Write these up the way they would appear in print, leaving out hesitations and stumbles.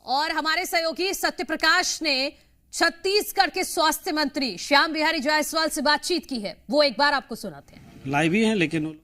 और हमारे सहयोगी सत्यप्रकाश ने छत्तीसगढ़ के स्वास्थ्य मंत्री श्याम बिहारी जायसवाल से बातचीत की है। वो एक बार आपको सुनाते हैं। लाइव ही हैं लेकिन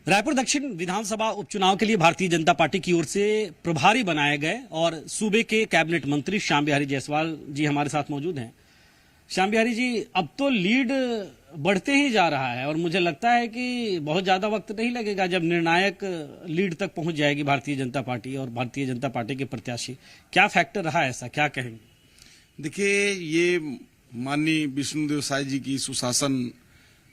रायपुर दक्षिण विधानसभा उपचुनाव के लिए भारतीय जनता पार्टी की ओर से प्रभारी बनाए गए और सूबे के कैबिनेट मंत्री श्याम बिहारी जायसवाल जी हमारे साथ मौजूद हैं। श्याम बिहारी जी, अब तो लीड बढ़ते ही जा रहा है और मुझे लगता है कि बहुत ज्यादा वक्त नहीं लगेगा जब निर्णायक लीड तक पहुंच जाएगी भारतीय जनता पार्टी और भारतीय जनता पार्टी के प्रत्याशी। क्या फैक्टर रहा ऐसा, क्या कहेंगे? देखिए, ये माननीय विष्णुदेव साय जी की सुशासन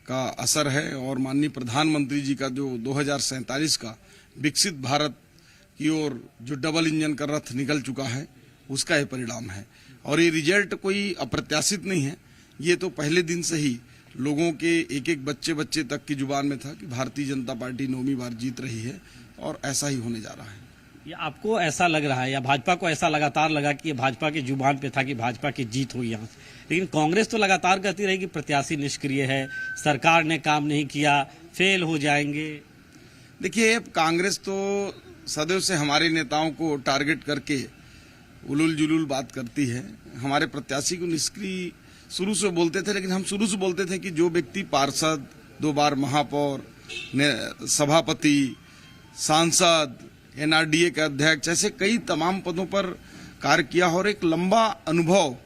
का असर है और माननीय प्रधानमंत्री जी का जो 2047 का विकसित भारत की ओर जो डबल इंजन का रथ निकल चुका है, उसका ये परिणाम है। और ये रिजल्ट कोई अप्रत्याशित नहीं है। ये तो पहले दिन से ही लोगों के एक एक बच्चे तक की जुबान में था कि भारतीय जनता पार्टी 9वीं बार जीत रही है और ऐसा ही होने जा रहा है। ये आपको ऐसा लग रहा है या भाजपा को ऐसा लगातार लगा कि ये भाजपा की जुबान पे था कि भाजपा की जीत हुई यहाँ से, लेकिन कांग्रेस तो लगातार कहती रही कि प्रत्याशी निष्क्रिय है, सरकार ने काम नहीं किया, फेल हो जाएंगे। देखिए, कांग्रेस तो सदैव से हमारे नेताओं को टारगेट करके उलूल जुलूल बात करती है। हमारे प्रत्याशी को निष्क्रिय शुरू से बोलते थे, लेकिन हम शुरू से बोलते थे कि जो व्यक्ति पार्षद, 2 बार महापौर, सभापति, सांसद, एनआरडीए के अध्यक्ष, ऐसे कई तमाम पदों पर कार्य किया और एक लंबा अनुभव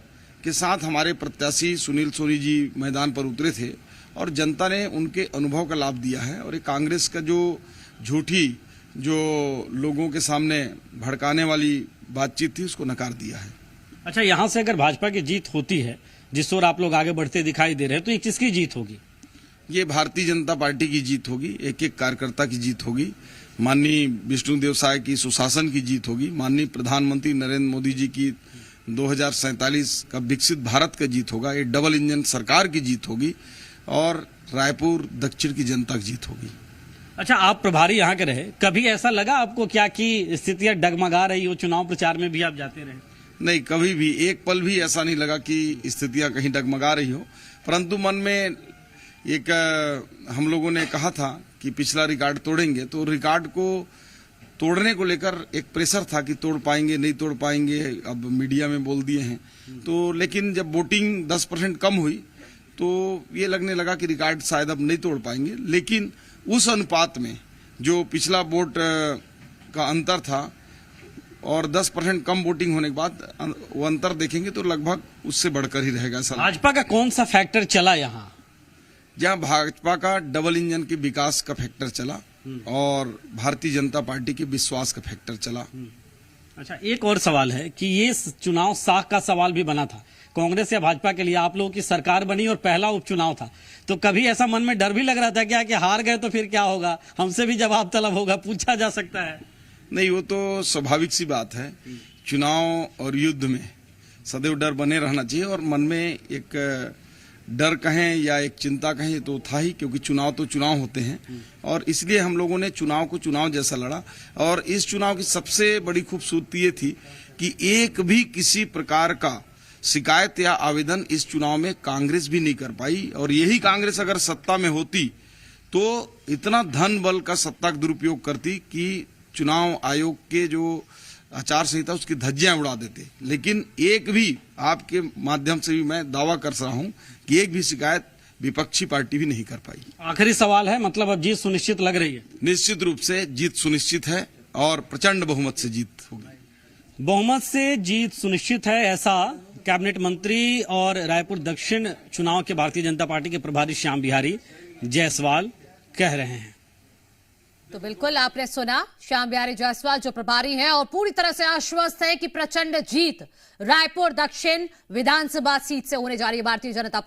के साथ हमारे प्रत्याशी सुनील सोनी जी मैदान पर उतरे थे और जनता ने उनके अनुभव का लाभ दिया है। और एक कांग्रेस का जो झूठी, जो लोगों के सामने भड़काने वाली बातचीत थी, उसको नकार दिया है। अच्छा, यहाँ से अगर भाजपा की जीत होती है, जिस ओर आप लोग आगे बढ़ते दिखाई दे रहे हैं, तो ये किसकी जीत होगी? ये भारतीय जनता पार्टी की जीत होगी, एक एक कार्यकर्ता की जीत होगी, माननीय विष्णुदेव साय की सुशासन की जीत होगी, माननीय प्रधानमंत्री नरेंद्र मोदी जी की 2047 का विकसित भारत का जीत होगा, ये डबल इंजन सरकार की जीत होगी और रायपुर दक्षिण की जनता की जीत होगी। अच्छा, आप प्रभारी यहाँ के रहे, कभी ऐसा लगा आपको क्या कि स्थितियां डगमगा रही हो? चुनाव प्रचार में भी आप जाते रहे। नहीं, कभी भी एक पल भी ऐसा नहीं लगा कि स्थितियां कहीं डगमगा रही हो, परंतु मन में एक हम लोगों ने कहा था कि पिछला रिकॉर्ड तोड़ेंगे, तो रिकॉर्ड को तोड़ने को लेकर एक प्रेशर था कि तोड़ पाएंगे नहीं तोड़ पाएंगे, अब मीडिया में बोल दिए हैं तो। लेकिन जब वोटिंग 10% कम हुई तो ये लगने लगा कि रिकॉर्ड शायद अब नहीं तोड़ पाएंगे। लेकिन उस अनुपात में जो पिछला वोट का अंतर था और 10% कम वोटिंग होने के बाद वो अंतर देखेंगे तो लगभग उससे बढ़कर ही रहेगा। भाजपा का कौन सा फैक्टर चला यहाँ? जहां भाजपा का डबल इंजन के विकास का फैक्टर चला और भारतीय जनता पार्टी के विश्वास का फैक्टर चला। अच्छा, एक और सवाल है कि ये चुनाव साख का सवाल भी बना था कांग्रेस या भाजपा के लिए। आप लोगों की सरकार बनी और पहला उपचुनाव था, तो कभी ऐसा मन में डर भी लग रहा था क्या कि हार गए तो फिर क्या होगा, हमसे भी जवाब तलब होगा, पूछा जा सकता है? नहीं, वो तो स्वाभाविक सी बात है। चुनाव और युद्ध में सदैव डर बने रहना चाहिए और मन में एक डर कहें या एक चिंता कहें तो था ही, क्योंकि चुनाव तो चुनाव होते हैं और इसलिए हम लोगों ने चुनाव को चुनाव जैसा लड़ा। और इस चुनाव की सबसे बड़ी खूबसूरती ये थी कि एक भी किसी प्रकार का शिकायत या आवेदन इस चुनाव में कांग्रेस भी नहीं कर पाई। और यही कांग्रेस अगर सत्ता में होती तो इतना धन बल का सत्ता का दुरुपयोग करती कि चुनाव आयोग के जो आचार संहिता उसकी धज्जियां उड़ा देते। लेकिन एक भी, आपके माध्यम से भी मैं दावा कर रहा हूं कि एक भी शिकायत विपक्षी पार्टी भी नहीं कर पाई। आखिरी सवाल है, मतलब अब जीत सुनिश्चित लग रही है? निश्चित रूप से जीत सुनिश्चित है और प्रचंड बहुमत से जीत होगी। बहुमत से जीत सुनिश्चित है, ऐसा कैबिनेट मंत्री और रायपुर दक्षिण चुनाव के भारतीय जनता पार्टी के प्रभारी श्याम बिहारी जायसवाल कह रहे हैं। तो बिल्कुल आपने सुना, श्याम बिहारी जायसवाल जो प्रभारी हैं और पूरी तरह से आश्वस्त है कि प्रचंड जीत रायपुर दक्षिण विधानसभा सीट से होने जा रही है भारतीय जनता